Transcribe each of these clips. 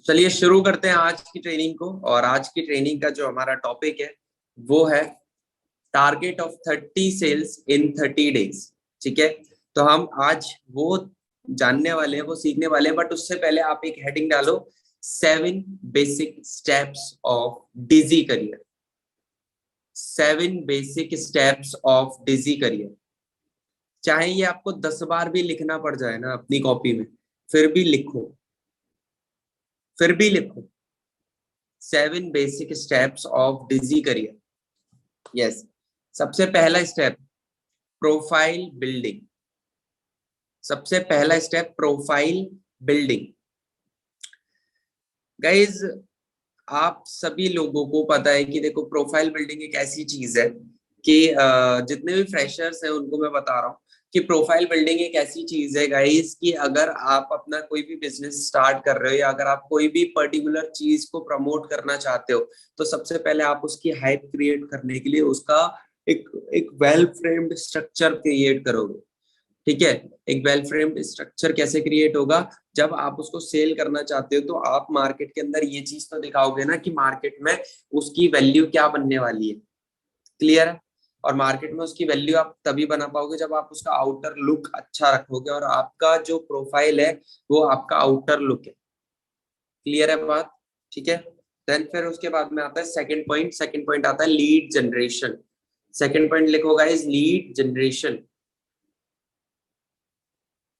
चलिए शुरू करते हैं आज की ट्रेनिंग को। और आज की ट्रेनिंग का जो हमारा टॉपिक है वो है target of 30 sales in 30 days. ठीक है, तो हम आज वो जानने वाले हैं, वो सीखने वाले हैं। बट उससे पहले आप एक हेडिंग डालो, 7 basic steps of Digi Career. 7 basic steps of Digi Career. चाहे ये आपको 10 बार भी लिखना पड़ जाए ना अपनी कॉपी में, फिर भी लिखो, फिर भी लिखो। 7 basic steps of Digi Career. Yes, सबसे पहला स्टेप प्रोफाइल बिल्डिंग। सबसे पहला स्टेप प्रोफाइल बिल्डिंग। गाइज, आप सभी लोगों को पता है कि देखो, प्रोफाइल बिल्डिंग एक ऐसी चीज है कि जितने भी फ्रेशर्स हैं उनको मैं बता रहा हूँ कि प्रोफाइल बिल्डिंग एक ऐसी चीज है गाइज कि अगर आप अपना कोई भी बिजनेस स्टार्ट कर रहे हो या अगर आप कोई भी पर्टिकुलर चीज को प्रमोट करना चाहते हो, तो सबसे पहले आप उसकी हाइप क्रिएट करने के लिए उसका एक वेल फ्रेम्ड स्ट्रक्चर क्रिएट करोगे। ठीक है, एक वेल फ्रेम्ड स्ट्रक्चर कैसे क्रिएट होगा? जब आप उसको सेल करना चाहते हो तो आप मार्केट के अंदर ये चीज तो दिखाओगे ना कि मार्केट में उसकी वैल्यू क्या बनने वाली है। क्लियर है? और मार्केट में उसकी वैल्यू आप तभी बना पाओगे जब आप उसका आउटर लुक अच्छा रखोगे, और आपका जो प्रोफाइल है वो आपका आउटर लुक है। क्लियर है बात? ठीक है, देन फिर उसके बाद में आता है सेकंड पॉइंट। सेकंड पॉइंट आता है लीड जनरेशन। सेकंड पॉइंट लिखो guys, lead generation.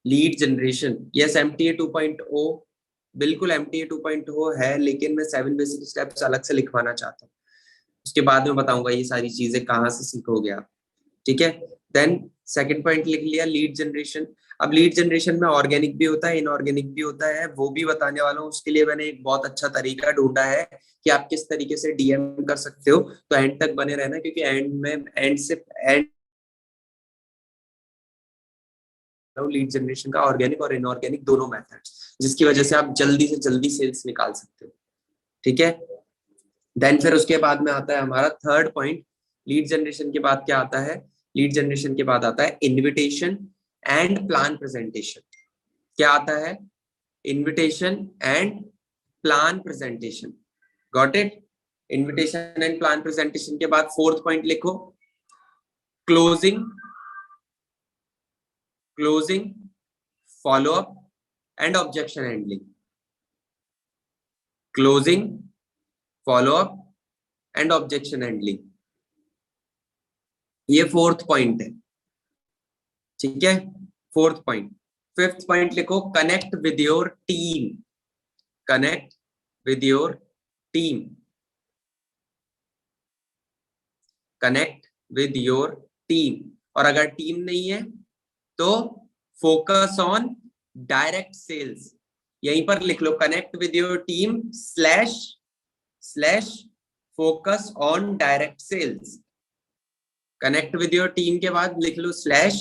Lead generation, yes, MTA 2.0, बिल्कुल MTA 2.0 है, लेकिन मैं 7 बेसिक स्टेप्स अलग से लिखवाना चाहता हूँ। उसके बाद में बताऊंगा ये सारी चीजें कहाँ से सीखोगे आप। ठीक है, देन सेकंड पॉइंट लिख लिया, लीड जनरेशन। अब लीड जनरेशन में ऑर्गेनिक भी होता है, इनऑर्गेनिक भी होता है, वो भी बताने वाला हूँ। उसके लिए मैंने एक बहुत अच्छा तरीका ढूंढा है कि आप किस तरीके से DM कर सकते हो। तो एंड तक बने रहना, क्योंकि एंड लीड जनरेशन का ऑर्गेनिक और इनऑर्गेनिक दोनों मेथड्स, जिसकी वजह से आप जल्दी से जल्दी सेल्स निकाल सकते हो। ठीक है, देन फिर उसके बाद में आता है हमारा थर्ड पॉइंट। लीड जनरेशन के बाद क्या आता है? लीड जनरेशन के बाद आता है इनविटेशन एंड प्लान प्रेजेंटेशन। क्या आता है? Invitation and plan presentation. Got it? Invitation and plan presentation के बाद फोर्थ पॉइंट लिखो, closing, closing, follow up and objection handling. Closing, follow up and objection handling, ये फोर्थ पॉइंट है। ठीक है, फोर्थ पॉइंट। फिफ्थ पॉइंट लिखो, connect with your team. Connect with your team. Connect with your team. और अगर team नहीं है तो फोकस ऑन डायरेक्ट सेल्स। यहीं पर लिख लो, connect with your team slash slash focus on direct sales. Connect with your team के बाद लिख लो स्लैश,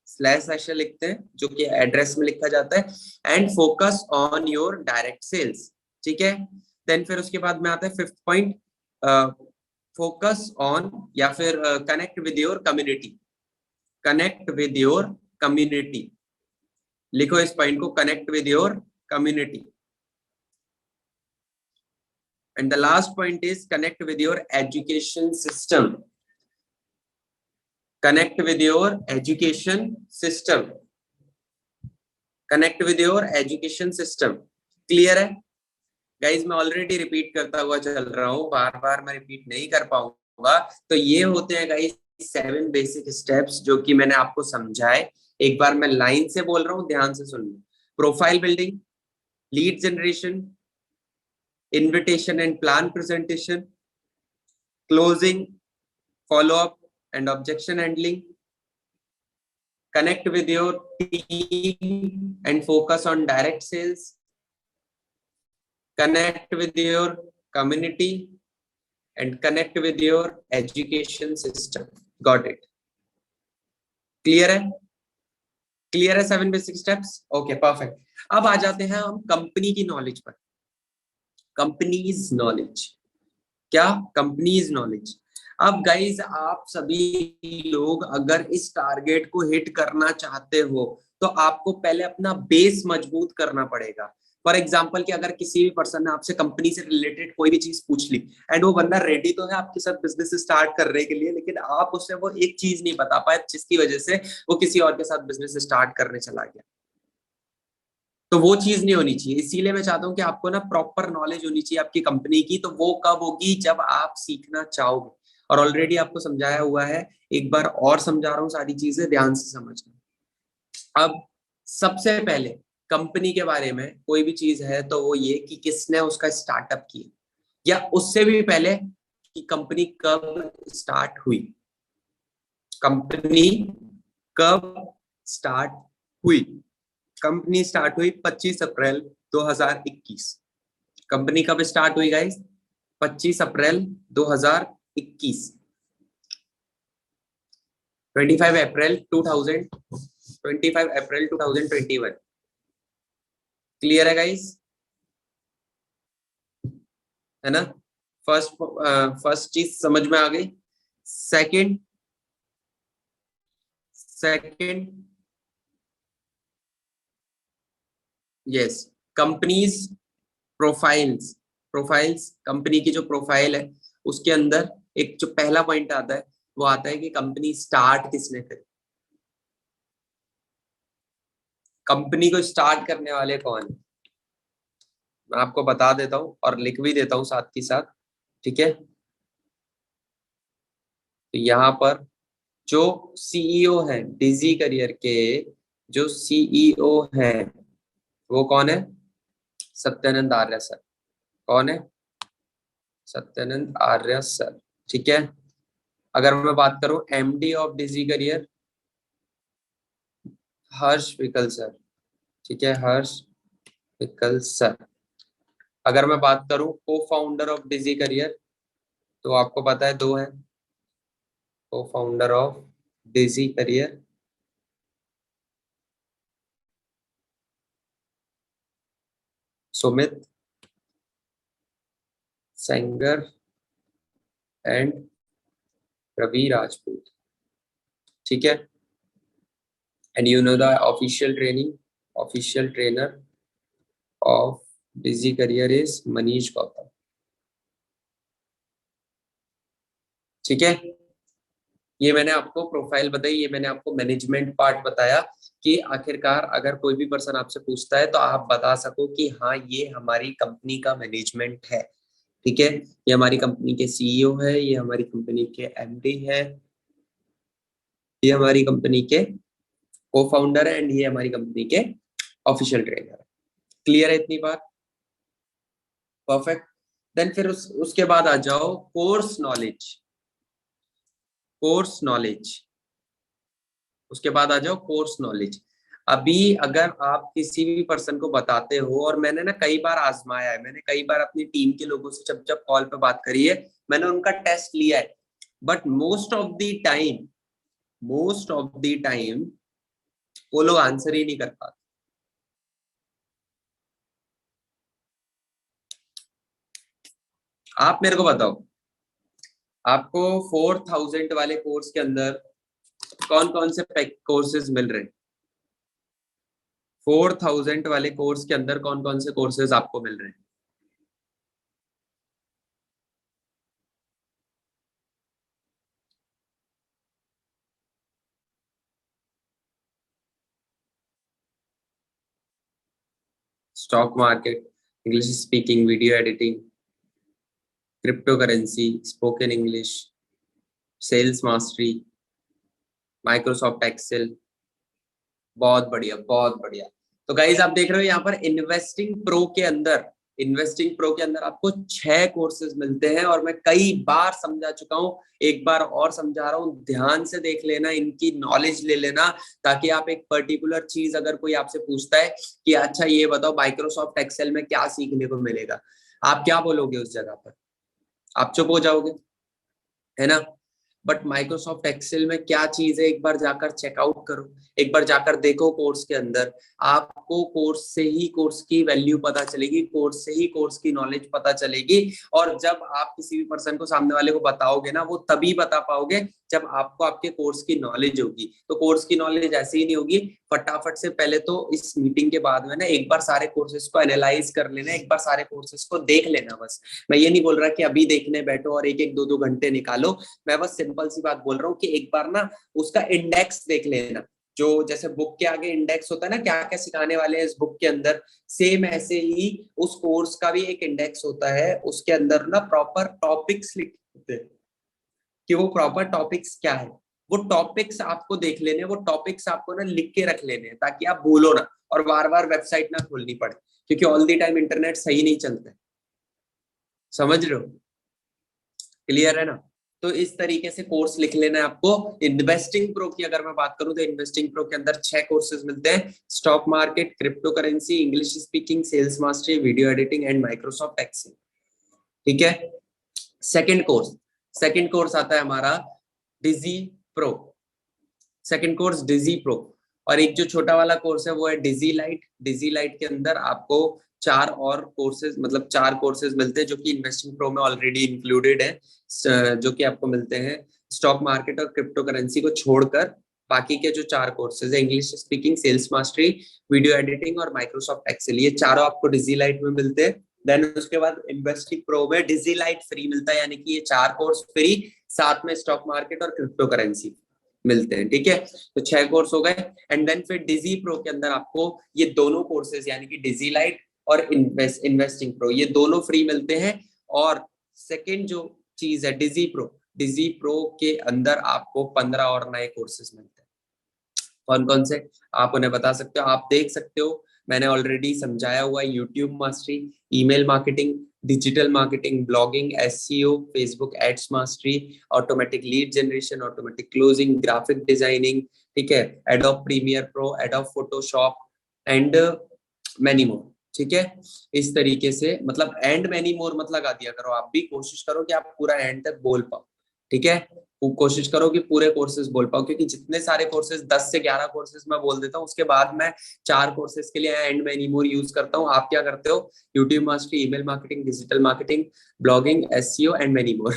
स्लैश ऐसे लिखते हैं जो कि एड्रेस में लिखा जाता है, and focus on your direct sales. ठीक है, देन फिर उसके बाद में आता है फिफ्थ पॉइंट, फोकस ऑन या फिर connect with your community. Connect with your community, लिखो इस पॉइंट को, connect with your community. And the last point is connect with your education system. Connect with your education system. Connect with your education system. Clear है guys? मैं already repeat करता हुआ चल रहा हूँ, बार बार मैं रिपीट नहीं कर पाऊंगा। तो ये होते हैं गाइज 7 बेसिक स्टेप्स जो कि मैंने आपको समझाए। एक बार मैं लाइन से बोल रहा हूँ, ध्यान से सुन लो। Profile building, lead generation, invitation and plan presentation, closing, follow up and objection handling, connect with your team and focus on direct sales, connect with your community and connect with your education system. Got it? Clear है? Clear है 7 basic steps? Okay, perfect. अब आ जाते हैं हम company की knowledge पर। Companies knowledge, क्या? Companies knowledge. अब गाइज, आप सभी लोग अगर इस टारगेट को हिट करना चाहते हो तो आपको पहले अपना बेस मजबूत करना पड़ेगा। फॉर एग्जाम्पल कि अगर किसी भी पर्सन ने आपसे कंपनी से रिलेटेड कोई भी चीज पूछ ली एंड वो बंदा रेडी तो है आपके साथ बिजनेस स्टार्ट करने के लिए, लेकिन आप उससे वो एक चीज नहीं बता पाए जिसकी वजह से वो किसी और के साथ बिजनेस स्टार्ट करने चला गया, तो वो चीज नहीं होनी चाहिए। इसीलिए मैं चाहता हूँ कि आपको ना प्रॉपर नॉलेज होनी चाहिए आपकी कंपनी की। तो वो कब होगी? जब आप सीखना चाहोगे, और ऑलरेडी आपको समझाया हुआ है, एक बार और समझा रहा हूँ, सारी चीजें ध्यान से समझना। अब सबसे पहले कंपनी के बारे में कोई भी चीज है तो वो ये कि किसने उसका स्टार्टअप किया, या उससे भी पहले कि कंपनी कब स्टार्ट हुई। कंपनी कब स्टार्ट हुई? कंपनी स्टार्ट हुई 25 अप्रैल 2021। कंपनी कब स्टार्ट हुई गाइस? 25 अप्रैल 2021। 25 अप्रैल 2021। क्लियर है गाइस? है ना? फर्स्ट चीज समझ में आ गई। Second yes, companies profiles company की जो प्रोफाइल है उसके अंदर एक जो पहला पॉइंट आता है वो आता है कि कंपनी स्टार्ट किसने करी। कंपनी को स्टार्ट करने वाले कौन है, मैं आपको बता देता हूं और लिख भी देता हूं साथ ही साथ, ठीक है? तो यहाँ पर जो सीईओ है डिजी करियर के, जो सीईओ है वो कौन है? सत्यानंद आर्य सर। कौन है? सत्यानंद आर्य सर, ठीक है। अगर मैं बात करूं एमडी ऑफ डिजी करियर, हर्ष विकल सर, ठीक है, हर्ष विकल सर। अगर मैं बात करूं को फाउंडर ऑफ डिजी करियर, तो आपको पता है दो है cofounder of Digi Career, Sumit Sengar and Ravi Rajput, ठीक है। And you know the official trainer of Digi Career is Manish Gautam, ठीक है। ये मैंने आपको प्रोफाइल बताई, ये मैंने आपको मैनेजमेंट पार्ट बताया कि आखिरकार अगर कोई भी पर्सन आपसे पूछता है तो आप बता सको कि हाँ ये हमारी कंपनी का मैनेजमेंट है, ठीक है। ये हमारी कंपनी के सीईओ है, ये हमारी कंपनी के एमडी है, ये हमारी कंपनी के को फाउंडर है एंड ये हमारी कंपनी के ऑफिशियल ट्रेनर है। क्लियर है इतनी बात? परफेक्ट। देन फिर उसके बाद आ जाओ कोर्स नॉलेज। उसके बाद आ जाओ कोर्स नॉलेज। अभी अगर आप किसी भी पर्सन को बताते हो, और मैंने ना कई बार आजमाया है, मैंने कई बार अपनी टीम के लोगों से जब जब कॉल पे बात करी है, मैंने उनका टेस्ट लिया है, but most of the time वो लोग आंसर ही नहीं कर पाते। आप मेरे को बताओ, आपको 4000 वाले कोर्स के अंदर कौन कौन से कोर्सेज मिल रहे हैं? 4000 वाले कोर्स के अंदर कौन कौन से कोर्सेज आपको मिल रहे हैं? Stock market, English speaking, video editing, crypto currency, spoken English, sales mastery, Microsoft Excel. बहुत बढ़िया, बहुत बढ़िया। तो गाइज आप देख रहे हो यहाँ पर इन्वेस्टिंग प्रो के अंदर आपको 6 कोर्सेज मिलते हैं, और मैं कई बार समझा चुका हूँ, एक बार और समझा रहा हूँ, ध्यान से देख लेना, इनकी नॉलेज ले लेना, ताकि आप एक पर्टिकुलर चीज अगर कोई आपसे पूछता है कि अच्छा ये बताओ माइक्रोसॉफ्ट एक्सेल में क्या सीखने को मिलेगा, आप क्या बोलोगे उस जगह पर? आप चुप हो जाओगे, है ना? बट माइक्रोसॉफ्ट एक्सेल में क्या चीज है, एक बार जाकर चेकआउट करो, एक बार जाकर देखो कोर्स के अंदर, आपको कोर्स से ही कोर्स की वैल्यू पता चलेगी, कोर्स से ही कोर्स की नॉलेज पता चलेगी। और जब आप किसी भी पर्सन को, सामने वाले को बताओगे ना, वो तभी बता पाओगे जब आपको आपके कोर्स की नॉलेज होगी। तो कोर्स की नॉलेज ऐसे ही नहीं होगी, फटाफट से पहले तो इस मीटिंग के बाद में ना एक बार सारे कोर्सेज को एनालाइज कर लेना, एक बार सारे कोर्सेज को देख लेना। बस मैं ये नहीं बोल रहा कि अभी देखने बैठो और एक एक दो दो घंटे निकालो, मैं बस सिंपल सी बात बोल रहा हूँ कि एक बार ना उसका इंडेक्स देख लेना। जो जैसे बुक के आगे इंडेक्स होता है ना, क्या क्या सिखाने वाले हैं इस बुक के अंदर, सेम ऐसे ही उस कोर्स का भी एक इंडेक्स होता है, उसके अंदर ना प्रॉपर टॉपिक्स लिखे होते हैं कि वो प्रॉपर टॉपिक्स क्या है। वो टॉपिक्स आपको देख लेने, वो टॉपिक्स आपको ना लिख के रख लेने ताकि आप भूलो ना और बार बार वेबसाइट ना खोलनी पड़े, क्योंकि ऑल द टाइम इंटरनेट सही नहीं चलता है। समझ रहे हो? क्लियर है ना? तो इस तरीके से कोर्स लिख लेना है आपको। इन्वेस्टिंग प्रो की अगर मैं बात करूं तो इन्वेस्टिंग प्रो के अंदर 6 कोर्सेज मिलते हैं। Stock market, crypto currency, English speaking, sales mastery, video editing and Microsoft Excel. ठीक है। सेकंड कोर्स आता है हमारा Digi Pro. Second course Digi Pro. और एक जो छोटा वाला कोर्स है वो है डिजी लाइट। डिजी लाइट के अंदर आपको 4 और कोर्सेज, मतलब 4 कोर्सेज मिलते हैं जो कि इन्वेस्टिंग प्रो में ऑलरेडी इंक्लूडेड है, जो कि आपको मिलते हैं स्टॉक मार्केट और क्रिप्टो करेंसी को छोड़कर। बाकी के जो 4 कोर्सेज है, English speaking, sales mastery, video editing और माइक्रोसॉफ्ट एक्सेल, ये चारों आपको डिजी लाइट में मिलते हैं। देन उसके बाद इन्वेस्टिंग प्रो में डिजी लाइट फ्री मिलता है, यानी कि ये 4 कोर्स फ्री, साथ में स्टॉक मार्केट और क्रिप्टो करेंसी मिलते हैं। ठीक है, तो 6 कोर्स हो गए। एंड देन फिर डिजी प्रो के अंदर आपको ये दोनों कोर्सेज यानी कि डिजी लाइट और इन्वेस्टिंग प्रो, ये दोनों फ्री मिलते हैं। और सेकंड जो चीज है डिजी प्रो के अंदर आपको 15 और नए कोर्सेज मिलते हैं। कौन कौन से आप उन्हें बता सकते हो, आप देख सकते हो, मैंने ऑलरेडी समझाया हुआ है। YouTube mastery, email marketing, digital marketing, blogging, SEO, Facebook ads mastery, automatic lead generation, automatic closing, graphic designing, ठीक है, Adobe Premiere Pro, Adobe Photoshop and many more. ठीक है, इस तरीके से, मतलब एंड मैनी मोर मत लगा दिया करो, आप भी कोशिश करो कि आप पूरा एंड तक बोल पाओ। ठीक है, कोशिश करो कि पूरे कोर्सेज बोल पाओ, क्योंकि जितने सारे कोर्सेज 10 से 11 कोर्सेज मैं बोल देता हूँ, उसके बाद मैं 4 कोर्सेज के लिए एंड मैनी मोर यूज करता हूँ। आप क्या करते हो? YouTube mastery, email marketing, digital marketing, blogging, SEO and many मोर,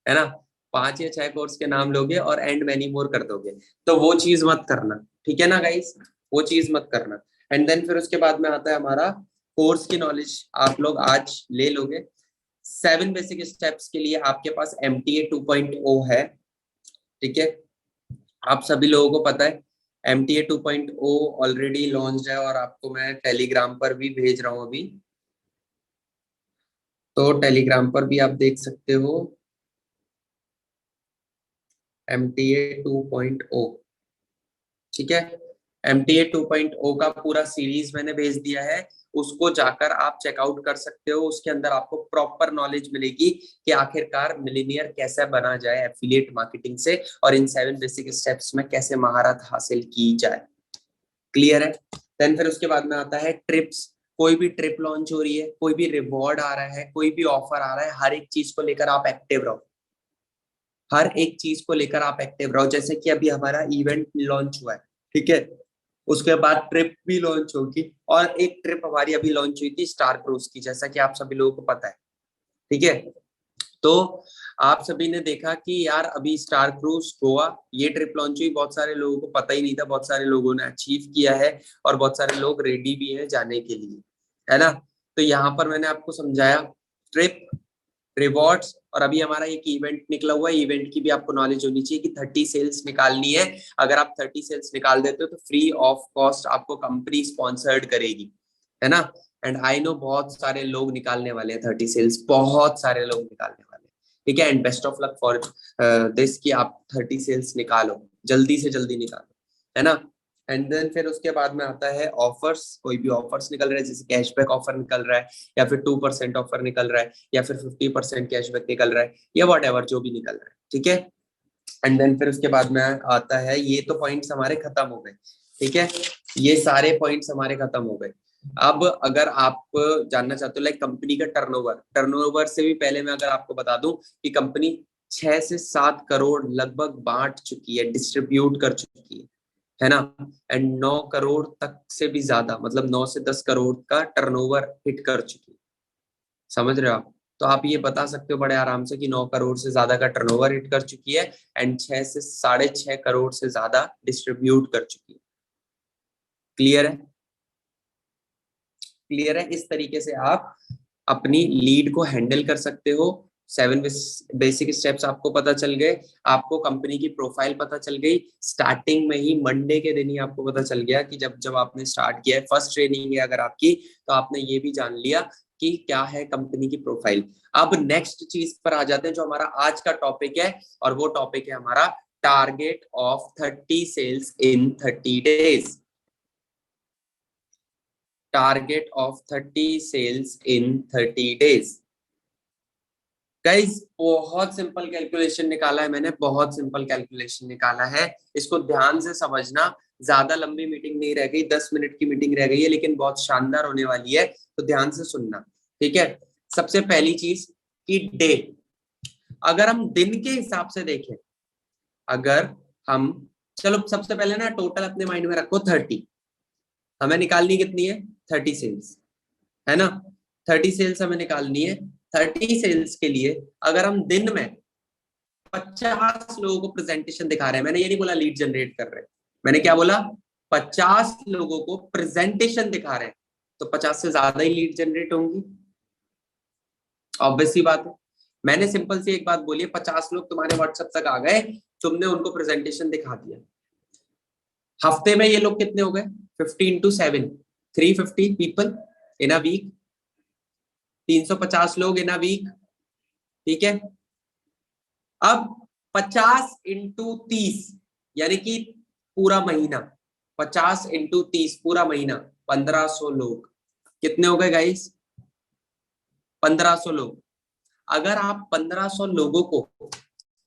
है ना? 5 या 6 कोर्स के नाम लोगे और एंड मैनी मोर कर दोगे, तो वो चीज मत करना। ठीक है ना गाइस, वो चीज मत करना। एंड देन फिर उसके बाद में आता है हमारा कोर्स की नॉलेज, आप लोग आज ले लोगे। 7 बेसिक स्टेप्स के लिए आपके पास MTA 2.0 है। ठीक है, आप सभी लोगों को पता है MTA 2.0 ऑलरेडी लॉन्च है, और आपको मैं टेलीग्राम पर भी भेज रहा हूँ अभी, तो टेलीग्राम पर भी आप देख सकते हो MTA 2.0। ठीक है, MTA 2.0 का पूरा सीरीज मैंने भेज दिया है, उसको जाकर आप चेकआउट कर सकते हो। उसके अंदर आपको प्रॉपर नॉलेज मिलेगी कि आखिरकार मिलीनियर कैसे बना जाए एफिलिएट मार्केटिंग से, और इन 7 बेसिक स्टेप्स में कैसे महारत हासिल की जाए। क्लियर है? देन फिर उसके बाद में आता है ट्रिप्स। कोई भी ट्रिप लॉन्च हो रही है, कोई भी रिवॉर्ड आ रहा है, कोई भी ऑफर आ रहा है, हर एक चीज को लेकर आप एक्टिव रहो। हर एक चीज को लेकर आप एक्टिव रहो। जैसे कि अभी हमारा इवेंट लॉन्च हुआ है, ठीक है, उसके बाद ट्रिप भी लॉन्च होगी, और एक ट्रिप हमारी अभी लॉन्च हुई थी स्टार क्रूज की, जैसा कि आप सभी लोगों को पता है। ठीक है, तो आप सभी ने देखा कि यार अभी स्टार क्रूज गोवा ये ट्रिप लॉन्च हुई, बहुत सारे लोगों को पता ही नहीं था, बहुत सारे लोगों ने अचीव किया है, और बहुत सारे लोग रेडी भी हैं जाने के लिए, है ना? तो यहाँ पर मैंने आपको समझाया ट्रिप, रिवॉर्ड्स, और अभी हमारा एक इवेंट निकला हुआ है, इवेंट की भी आपको नॉलेज होनी चाहिए कि 30 सेल्स निकालनी है। अगर आप 30 सेल्स निकाल देते हो तो फ्री ऑफ कॉस्ट आपको कंपनी स्पॉन्सर्ड करेगी, है ना? एंड आई नो बहुत सारे लोग निकालने वाले हैं 30 सेल्स, बहुत सारे लोग निकालने वाले हैं। ठीक है, and best of luck for this कि आप 30 सेल्स निकालो, जल्दी से जल्दी निकालो, है ना? एंड देन फिर उसके बाद में आता है ऑफर्स। कोई भी ऑफर्स निकल रहा है, जैसे कैशबैक ऑफर निकल रहा है, या फिर 2% ऑफर निकल रहा है, या फिर 50% कैशबैक निकल रहा है, या वट एवर जो भी निकल रहा है। ठीक है, एंड देन फिर उसके बाद में आता है, ये तो पॉइंट्स हमारे खत्म हो गए। ठीक है, ये सारे पॉइंट्स हमारे खत्म हो गए। अब अगर आप जानना चाहते हो लाइक कंपनी का टर्नओवर से भी पहले मैं अगर आपको बता दूं कि कंपनी 6 से 7 करोड़ लगभग बांट चुकी है, डिस्ट्रीब्यूट कर चुकी है ना? एंड 9 करोड़ तक से भी ज्यादा, मतलब 9 से 10 करोड़ का टर्नओवर हिट कर चुकी है। समझ रहे हो आप? तो आप ये बता सकते हो बड़े आराम से कि 9 करोड़ से ज्यादा का टर्नओवर हिट कर चुकी है, एंड 6 से 6.5 करोड़ से ज्यादा डिस्ट्रीब्यूट कर चुकी है। क्लियर है? क्लियर है? इस तरीके से आप अपनी लीड को हैंडल कर सकते हो। 7 बेसिक स्टेप्स आपको पता चल गए, आपको कंपनी की प्रोफाइल पता चल गई, स्टार्टिंग में ही मंडे के दिन ही आपको पता चल गया कि जब जब आपने स्टार्ट किया है, फर्स्ट ट्रेनिंग है अगर आपकी, तो आपने ये भी जान लिया कि क्या है कंपनी की प्रोफाइल। अब नेक्स्ट चीज पर आ जाते हैं जो हमारा आज का टॉपिक है, और वो टॉपिक है हमारा target of 30 sales in 30 days. Target of 30 sales in 30 days. Guys बहुत सिंपल कैलकुलेशन निकाला है मैंने, बहुत सिंपल कैलकुलेशन निकाला है, इसको ध्यान से समझना। ज्यादा लंबी मीटिंग नहीं रह गई, 10 मिनट की मीटिंग रह गई है, लेकिन बहुत शानदार होने वाली है, तो ध्यान से सुनना, ठीक है। सबसे पहली चीज कि डे, अगर हम दिन के हिसाब से देखें, अगर हम, चलो सबसे पहले ना टोटल अपने माइंड में रखो 30, हमें निकालनी कितनी है? 30 सेल्स, है ना? 30 सेल्स हमें निकालनी है। 30 सेल्स के लिए अगर हम दिन में 50 लोगों को प्रेजेंटेशन दिखा रहे हैं, मैंने ये नहीं बोला लीड जनरेट कर रहे हैं, मैंने क्या बोला? 50 लोगों को प्रेजेंटेशन दिखा रहे हैं, तो 50 से ज्यादा ही लीड जनरेट होंगी, ऑब्वियस सी बात है। मैंने सिंपल सी एक बात बोली है, 50 लोग तुम्हारे व्हाट्सएप तक आ गए, तुमने उनको प्रेजेंटेशन दिखा दिया। हफ्ते में ये लोग कितने हो गए? 50 into 7, 350 people in a week, 350 लोग इन अ वीक, ठीक है। अब 50 into 30 यानी कि पूरा महीना, 50 into 30 पूरा महीना, 1500 लोग। कितने हो गए गाइस? 1500 लोग। अगर आप 1500 लोगों को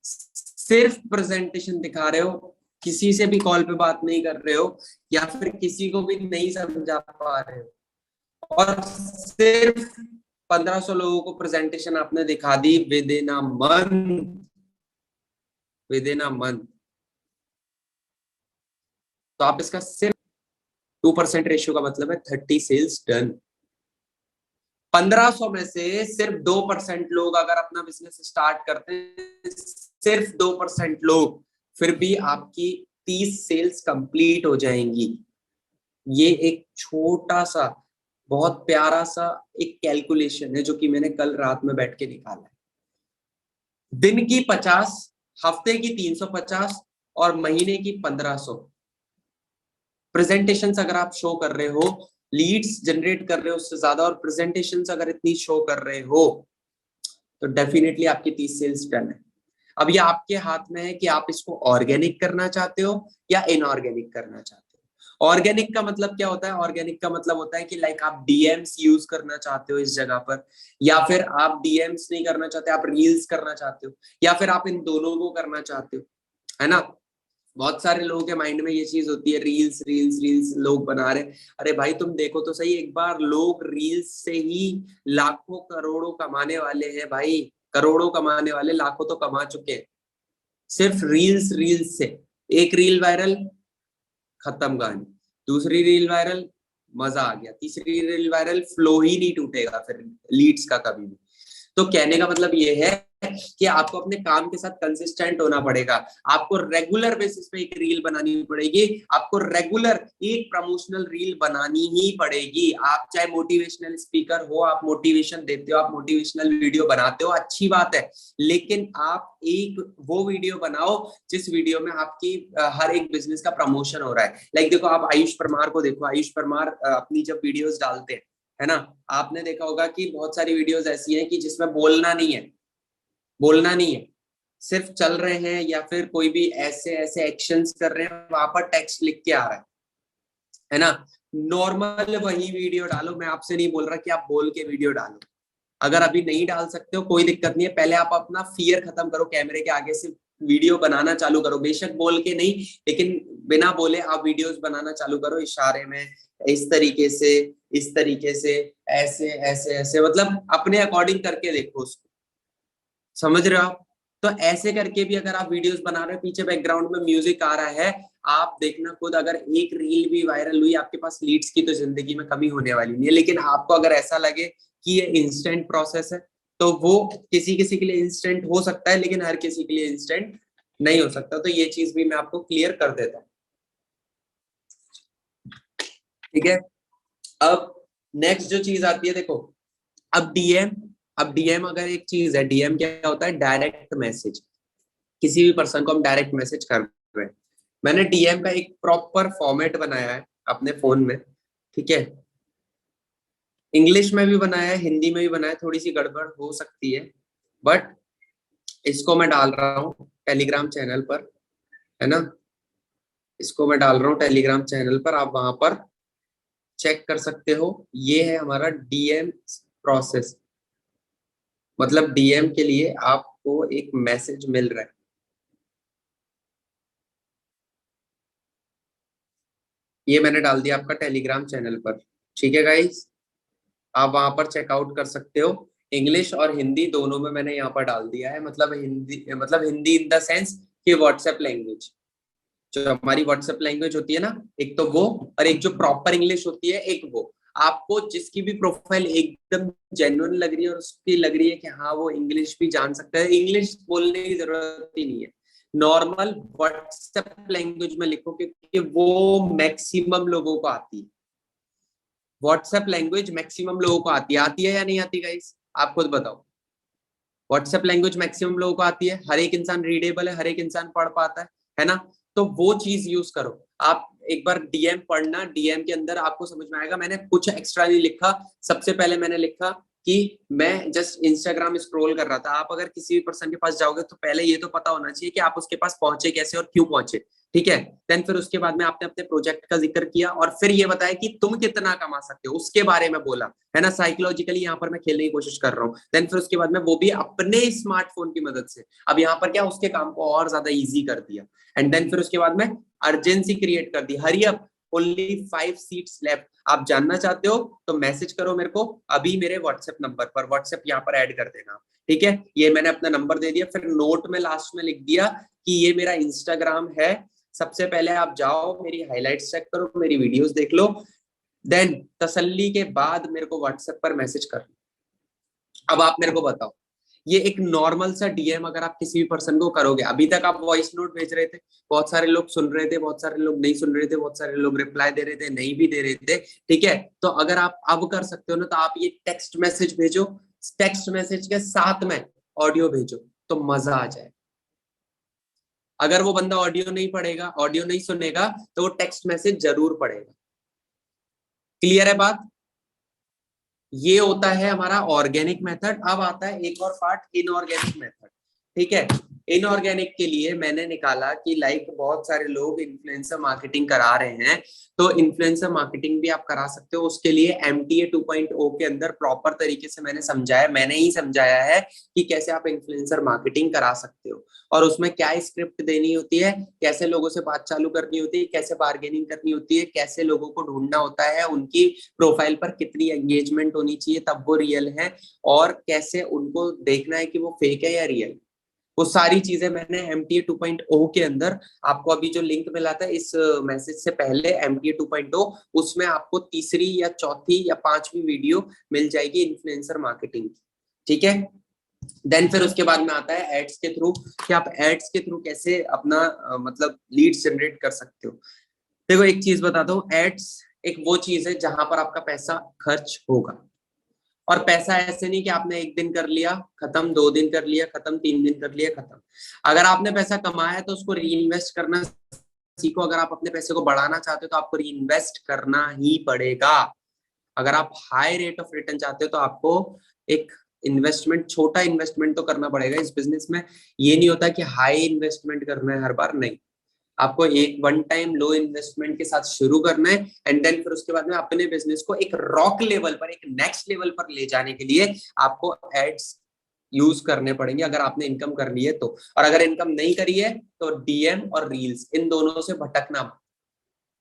सिर्फ प्रेजेंटेशन दिखा रहे हो, किसी से भी कॉल पे बात नहीं कर रहे हो, या फिर किसी को भी नहीं समझा पा रहे हो, और सिर्फ 1500 लोगों को प्रेजेंटेशन आपने दिखा दी within a month, within a month, तो आप इसका सिर्फ 2% रेशियो का मतलब है 30 सेल्स डन। 1500 में से सिर्फ 2% लोग अगर अपना बिजनेस स्टार्ट करते हैं, सिर्फ 2% लोग, फिर भी आपकी 30 सेल्स कंप्लीट हो जाएंगी। ये एक छोटा सा बहुत प्यारा सा एक कैलकुलेशन है जो कि मैंने कल रात में बैठ के निकाला है। दिन की 50, हफ्ते की 350 और महीने की 1500 प्रेजेंटेशंस अगर आप शो कर रहे हो, लीड्स जनरेट कर रहे हो उससे ज्यादा, और प्रेजेंटेशंस अगर इतनी शो कर रहे हो, तो डेफिनेटली आपकी 30 सेल्स डन है। अब ये आपके हाथ में है कि आप इसको ऑर्गेनिक करना चाहते हो या इनऑर्गेनिक करना चाहते हो। ऑर्गेनिक का मतलब क्या होता है? ऑर्गेनिक का मतलब होता है कि लाइक आप डीएम्स यूज करना चाहते हो इस जगह पर, या फिर आप डीएम्स नहीं करना चाहते, आप रील्स करना चाहते हो, या फिर आप इन दोनों को करना चाहते हो, है ना। बहुत सारे लोगों के माइंड में ये चीज होती है, रील्स रील्स रील्स लोग बना रहे। अरे भाई तुम देखो तो सही एक बार, लोग रील्स से ही लाखों करोड़ों कमाने वाले हैं भाई, करोड़ों कमाने वाले, लाखों तो कमा चुके हैं सिर्फ रील्स रील्स से। एक रील वायरल, खत्म कहानी। दूसरी रील वायरल, मजा आ गया। तीसरी रील वायरल, फ्लो ही नहीं टूटेगा फिर लीड्स का कभी भी। तो कहने का मतलब ये है कि आपको अपने काम के साथ कंसिस्टेंट होना पड़ेगा, आपको रेगुलर बेसिस पे एक रील बनानी पड़ेगी, आपको रेगुलर एक प्रमोशनल रील बनानी ही पड़ेगी। आप चाहे मोटिवेशनल स्पीकर हो, आप मोटिवेशन देते हो, आप मोटिवेशनल वीडियो बनाते हो, अच्छी बात है, लेकिन आप एक वो वीडियो बनाओ जिस वीडियो में आपकी हर एक बिजनेस का प्रमोशन हो रहा है। लाइक देखो, आप आयुष परमार को देखो, आयुष परमार अपनी जब वीडियोस डालते हैं, है ना, आपने देखा होगा कि बहुत सारी वीडियोस ऐसी हैं कि जिसमें बोलना नहीं है, बोलना नहीं है, सिर्फ चल रहे हैं, या फिर कोई भी ऐसे ऐसे एक्शंस कर रहे हैं, वहां पर टेक्स्ट लिख के आ रहा है ना। नॉर्मल वही वीडियो डालो, मैं आपसे नहीं बोल रहा कि आप बोल के वीडियो डालो, अगर अभी नहीं डाल सकते हो कोई दिक्कत नहीं है, पहले आप अपना फियर खत्म करो, कैमरे के आगे से वीडियो बनाना चालू करो, बेशक बोल के नहीं, लेकिन बिना बोले आप वीडियोस बनाना चालू करो, इशारे में, इस तरीके से, इस तरीके से, ऐसे ऐसे ऐसे, मतलब अपने अकॉर्डिंग करके देखो उसको, समझ रहे हो आप। तो ऐसे करके भी अगर आप वीडियोस बना रहे हो, पीछे बैकग्राउंड में म्यूजिक आ रहा है, आप देखना खुद, अगर एक रील भी वायरल हुई, आपके पास लीड्स की तो जिंदगी में कमी होने वाली नहीं है। लेकिन आपको अगर ऐसा लगे कि ये इंस्टेंट प्रोसेस है, तो वो किसी किसी के लिए इंस्टेंट हो सकता है, लेकिन हर किसी के लिए इंस्टेंट नहीं हो सकता। तो ये चीज भी मैं आपको क्लियर कर देता हूँ। ठीक है। अब नेक्स्ट जो चीज आती है, देखो, अब डीएम, अब डीएम अगर एक चीज है, डीएम क्या होता है? Direct message. किसी भी पर्सन को हम डायरेक्ट मैसेज कर रहे हैं। मैंने डीएम का एक प्रॉपर फॉर्मेट बनाया है अपने फोन में, ठीक है। इंग्लिश में भी बनाया है, हिंदी में भी बनाया है, थोड़ी सी गड़बड़ हो सकती है, बट इसको मैं डाल रहा हूँ टेलीग्राम चैनल पर, है ना। इसको मैं डाल रहा हूँ टेलीग्राम चैनल पर, आप वहां पर चेक कर सकते हो। ये है हमारा डीएम प्रोसेस, मतलब डीएम के लिए आपको एक मैसेज मिल रहा है। ये मैंने डाल दिया आपका टेलीग्राम चैनल पर, ठीक है गाइस। आप वहां पर चेकआउट कर सकते हो। इंग्लिश और हिंदी दोनों में मैंने यहाँ पर डाल दिया है, मतलब हिंदी, मतलब हिंदी इन द सेंस कि व्हाट्सएप लैंग्वेज, जो हमारी व्हाट्सएप लैंग्वेज होती है ना, एक तो वो, और एक जो प्रॉपर इंग्लिश होती है, एक वो। आपको जिसकी भी प्रोफाइल एकदम जेन्युइन लग रही है और उसकी लग रही है कि हाँ वो इंग्लिश भी जान सकता है, इंग्लिश बोलने की जरूरत ही नहीं है, नॉर्मल व्हाट्सएप लैंग्वेज में लिखो, क्योंकि वो मैक्सिमम लोगों को आती है। व्हाट्सएप लैंग्वेज मैक्सिमम लोगों को आती है या नहीं आती गाइस? आप खुद बताओ। व्हाट्सएप लैंग्वेज मैक्सिमम लोगों को आती है, हर एक इंसान रीडेबल है, हर एक इंसान पढ़ पाता है ना। तो वो चीज यूज करो आप। एक बार डीएम पढ़ना, डीएम के अंदर आपको समझ में आएगा। मैंने कुछ एक्स्ट्रा नहीं लिखा। सबसे पहले मैंने लिखा कि मैं जस्ट इंस्टाग्राम स्क्रॉल कर रहा था। आप अगर किसी भी पर्सन के पास जाओगे तो पहले ये तो पता होना चाहिए कि आप उसके पास पहुंचे कैसे और क्यों पहुंचे, ठीक है। देन फिर उसके बाद में आपने अपने प्रोजेक्ट का जिक्र किया और फिर ये बताया कि तुम कितना कमा सकते हो, उसके बारे में बोला, है ना। साइकोलॉजिकली यहाँ पर मैं खेलने की कोशिश कर रहा हूँ। देन फिर उसके बाद में वो भी अपने स्मार्टफोन की मदद से, अब यहाँ पर क्या, उसके काम को और ज्यादा इजी कर दिया। एंड देन फिर उसके बाद में अर्जेंसी क्रिएट कर दी, hurry up, only 5 seats left. आप जानना चाहते हो तो मैसेज करो मेरे को अभी मेरे व्हाट्सएप नंबर पर, व्हाट्सएप यहाँ पर ऐड कर देना, ठीक है। ये मैंने अपना नंबर दे दिया, फिर नोट में लास्ट में लिख दिया कि ये मेरा इंस्टाग्राम है। सबसे पहले आप जाओ, मेरी हाइलाइट्स चेक करो, मेरी वीडियोस देख लो, देन तसल्ली के बाद मेरे को व्हाट्सएप पर मैसेज कर। अब आप मेरे को बताओ, ये एक नॉर्मल सा डीएम अगर आप किसी भी पर्सन को करोगे, अभी तक आप वॉइस नोट भेज रहे थे, बहुत सारे लोग सुन रहे थे, बहुत सारे लोग नहीं सुन रहे थे, बहुत सारे लोग रिप्लाई दे रहे थे, नहीं भी दे रहे थे, ठीक है। तो अगर आप अब कर सकते हो ना, तो आप ये टेक्स्ट मैसेज भेजो, टेक्स्ट मैसेज के साथ में ऑडियो भेजो, तो मजा आ जाए। अगर वो बंदा ऑडियो नहीं पढ़ेगा, ऑडियो नहीं सुनेगा, तो वो टेक्स्ट मैसेज जरूर पढ़ेगा। क्लियर है बात? ये होता है हमारा ऑर्गेनिक मेथड। अब आता है एक और पार्ट, इनऑर्गेनिक मेथड, ठीक है। इनऑर्गेनिक के लिए मैंने निकाला कि लाइक बहुत सारे लोग इन्फ्लुएंसर मार्केटिंग करा रहे हैं, तो इन्फ्लुएंसर मार्केटिंग भी आप करा सकते हो। उसके लिए MTA 2.0 के अंदर प्रॉपर तरीके से मैंने समझाया, मैंने ही समझाया है कि कैसे आप इन्फ्लुएंसर मार्केटिंग करा सकते हो, और उसमें क्या स्क्रिप्ट देनी होती है, कैसे लोगों से बात चालू करनी होती है, कैसे बार्गेनिंग करनी होती है, कैसे लोगों को ढूंढना होता है, उनकी प्रोफाइल पर कितनी एंगेजमेंट होनी चाहिए तब वो रियल है, और कैसे उनको देखना है कि वो फेक है या रियल। वो सारी चीजें मैंने MTA 2.0 के अंदर, आपको अभी जो लिंक मिला था इस मैसेज से पहले, MTA 2.0, उसमें आपको तीसरी या चौथी या पांचवी वीडियो मिल जाएगी इन्फ्लुएंसर मार्केटिंग, ठीक है। देन फिर उसके बाद में आता है एड्स के थ्रू, कि आप एड्स के थ्रू कैसे अपना मतलब लीड्स जनरेट कर सकते हो। देखो एक चीज बताता हूँ, एड्स एक वो चीज है जहां पर आपका पैसा खर्च होगा, और पैसा ऐसे नहीं कि आपने एक दिन कर लिया खत्म, 2 दिन कर लिया खत्म, 3 दिन कर लिया खत्म। अगर आपने पैसा कमाया है तो उसको री इन्वेस्ट करना सीखो। अगर आप अपने पैसे को बढ़ाना चाहते हो तो आपको री इन्वेस्ट करना ही पड़ेगा। अगर आप हाई रेट ऑफ रिटर्न चाहते हो तो आपको एक इन्वेस्टमेंट, छोटा इन्वेस्टमेंट तो करना पड़ेगा इस बिजनेस में। ये नहीं होता कि हाई इन्वेस्टमेंट करना है हर बार, नहीं। आपको एक वन टाइम लो इन्वेस्टमेंट के साथ शुरू करना है, एंड देन फिर उसके बाद में अपने बिजनेस को एक रॉक लेवल पर, एक नेक्स्ट लेवल पर ले जाने के लिए आपको एड्स यूज करने पड़ेंगे, अगर आपने इनकम कर ली है तो। और अगर इनकम नहीं करी है तो डीएम और रील्स, इन दोनों से भटकना मत,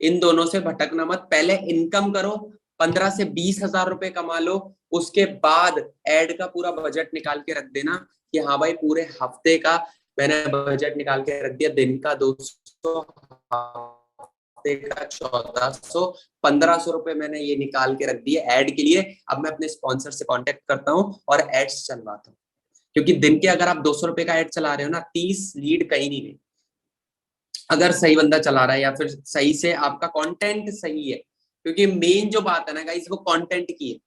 इन दोनों से भटकना मत। पहले इनकम करो, 15 से 20 हजार रुपए कमा लो, उसके बाद एड का पूरा बजट निकाल के रख देना कि हाँ भाई पूरे हफ्ते का मैंने बजट निकाल के रख दिया, दिन का 200, हफ्ते का 1400, 1500 रुपए मैंने ये निकाल के रख दिए एड के लिए। अब मैं अपने स्पॉन्सर से कांटेक्ट करता हूँ और एड्स चलवाता हूँ, क्योंकि दिन के अगर आप 200 रुपए का एड चला रहे हो ना, 30 लीड कहीं नहीं गई। अगर सही बंदा चला रहा है या फिर सही से आपका कंटेंट सही है, क्योंकि मेन जो बात है ना गाइस वो कंटेंट की है।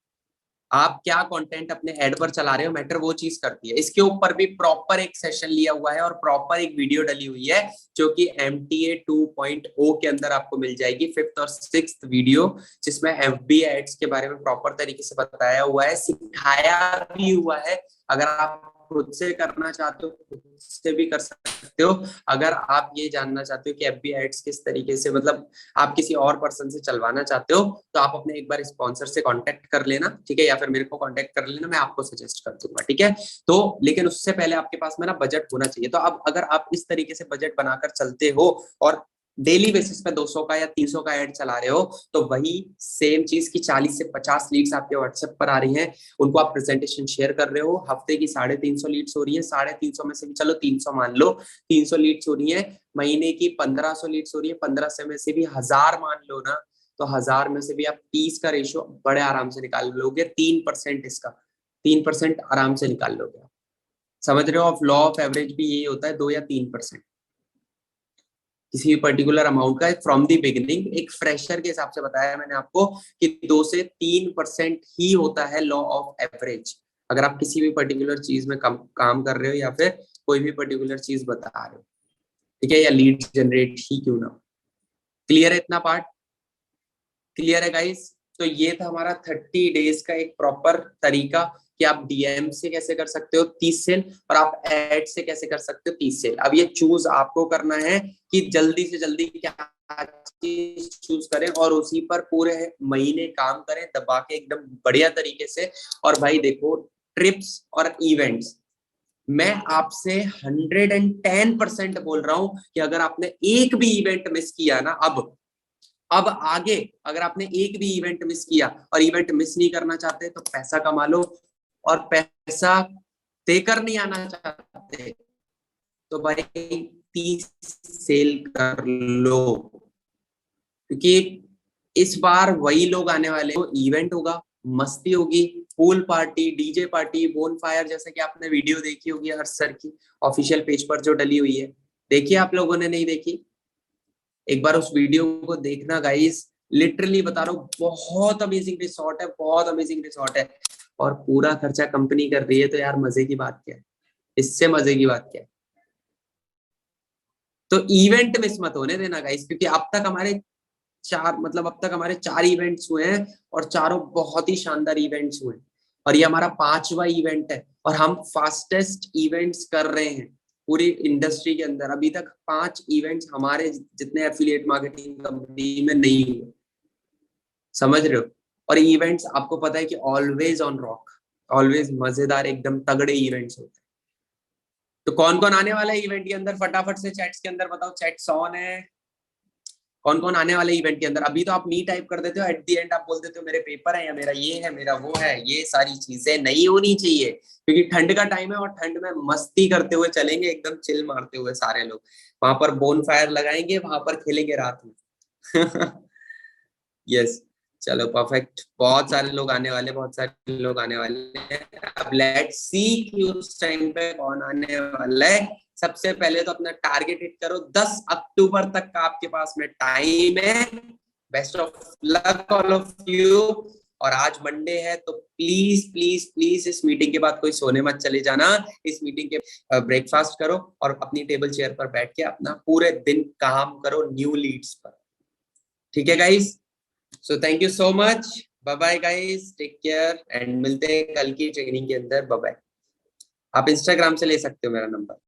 आप क्या कंटेंट अपने हेड पर चला रहे हो मैटर वो चीज करती है। इसके ऊपर भी प्रॉपर एक सेशन लिया हुआ है और प्रॉपर एक वीडियो डली हुई है जो कि MTA 2.0 के अंदर आपको मिल जाएगी, 5th और 6th वीडियो, जिसमें FB एड्स के बारे में प्रॉपर तरीके से बताया हुआ है, सिखाया भी हुआ है। अगर आप खुद से करना चाहते हो खुद से भी कर सकते हो। अगर आप ये जानना चाहते हो कि FB एड्स किस तरीके से, मतलब आप किसी और पर्सन से चलवाना चाहते हो, तो आप अपने एक बार स्पॉन्सर से कांटेक्ट कर लेना, ठीक है, या फिर मेरे को कांटेक्ट कर लेना, मैं आपको सजेस्ट कर दूंगा, ठीक है। तो लेकिन उससे पहले आपके पास में ना बजट होना चाहिए। तो अब अगर आप इस तरीके से बजट बनाकर चलते हो और डेली बेसिस पे 200 का या 300 का ऐड चला रहे हो, तो वही सेम चीज की 40 से 50 लीड्स आपके व्हाट्सएप पर आ रही हैं, उनको आप प्रेजेंटेशन शेयर कर रहे हो, हफ्ते की 350 लीड्स हो रही है, 350 में से भी चलो 300 मान लो, 300 लीड्स हो रही है, महीने की 1500 लीड्स हो रही है, 1500 में से भी 1000 मान लो ना, तो 1000 में से भी आप 30 का रेशियो बड़े आराम से निकाल लोगे। 3% इसका, 3% आराम से निकाल लोगे आप। समझ रहे हो? ऑफ लॉ ऑफ एवरेज भी यही होता है, 2 या 3% किसी भी पर्टिकुलर अमाउंट का फ्रॉम दी बिगिनिंग। एक फ्रेशर के हिसाब से बताया मैंने आपको कि 2 से 3% ही होता है लॉ ऑफ एवरेज, अगर आप किसी भी पर्टिकुलर चीज में काम कर रहे हो या फिर कोई भी पर्टिकुलर चीज बता रहे हो, ठीक है, या लीड जनरेट ही क्यों ना। क्लियर है इतना पार्ट? क्लियर है गाइस? तो ये था हमारा 30 डेज का एक प्रॉपर तरीका कि आप डीएम से कैसे कर सकते हो 30 सेल और आप एड से कैसे कर सकते हो 30 सेल। अब ये चूज आपको करना है कि जल्दी से जल्दी क्या चीज चूज करें और उसी पर पूरे महीने काम करें दबा के एकदम बढ़िया तरीके से। और भाई देखो, ट्रिप्स और इवेंट्स, मैं आपसे 110% बोल रहा हूं कि अगर आपने एक भी इवेंट मिस किया ना, अब आगे अगर आपने एक भी इवेंट मिस किया और इवेंट मिस नहीं करना चाहते तो पैसा कमा लो, और पैसा देकर नहीं आना चाहते तो भाई 30 सेल कर लो, क्योंकि इस बार वही लोग आने वाले हो, इवेंट होगा, मस्ती होगी, pool party, DJ party, bone fire, जैसे कि आपने वीडियो देखी होगी हर सर की ऑफिशियल पेज पर जो डली हुई है। देखिए आप लोगों ने, नहीं देखी? एक बार उस वीडियो को देखना गाइस, लिटरली बता रहा हूँ, बहुत अमेजिंग रिसोर्ट है, बहुत अमेजिंग रिसोर्ट है, और पूरा खर्चा कंपनी कर रही है। तो यार मजे की बात क्या है, इससे मजे की बात क्या है? तो इवेंट मिस मत होने देना गाइस, क्योंकि अब तक हमारे 4 इवेंट्स हुए हैं और चारों बहुत ही शानदार इवेंट्स हुए हैं, और ये हमारा 5वां इवेंट है और हम फास्टेस्ट इवेंट्स कर रहे हैं पूरी इंडस्ट्री के अंदर। अभी तक 5 इवेंट्स हमारे जितने एफिलिएट मार्केटिंग कंपनी में नहीं हुए, समझ रहे हो? और इवेंट्स आपको पता है कि ऑलवेज ऑन रॉक, ऑलवेज मजेदार एकदम तगड़े इवेंट्स होते हैं। तो कौन कौन आने वाला है इवेंट के अंदर, फटाफट से चैट्स के अंदर बताओ, चैट्स ऑन है, कौन कौन आने वाले इवेंट के अंदर। अभी तो आप मी टाइप कर देते हो, एट द एंड आप बोल देते हो मेरे पेपर है या मेरा ये है मेरा वो है। ये सारी चीजें नहीं होनी चाहिए, क्योंकि ठंड का टाइम है और ठंड में मस्ती करते हुए चलेंगे, एकदम चिल मारते हुए सारे लोग वहां पर बोन फायर लगाएंगे, वहां पर खेलेंगे रात में। यस, चलो परफेक्ट। बहुत सारे लोग आने वाले, बहुत सारे लोग आने वाले हैं। अब लेट्स सी कि उस टाइम पे कौन आने वाला है। सबसे पहले तो अपना टारगेट हिट करो, 10 अक्टूबर तक का आपके पास में टाइम है। Best of luck all of you. और आज मंडे है तो प्लीज प्लीज प्लीज इस मीटिंग के बाद कोई सोने मत चले जाना। इस मीटिंग के ब्रेकफास्ट करो और अपनी टेबल चेयर पर बैठ के अपना पूरे दिन काम करो न्यू लीड्स पर, ठीक है guys? So thank you so much, bye bye guys, take care and मिलते हैं कल की ट्रेनिंग के अंदर। Bye bye. आप इंस्टाग्राम से ले सकते हो मेरा नंबर।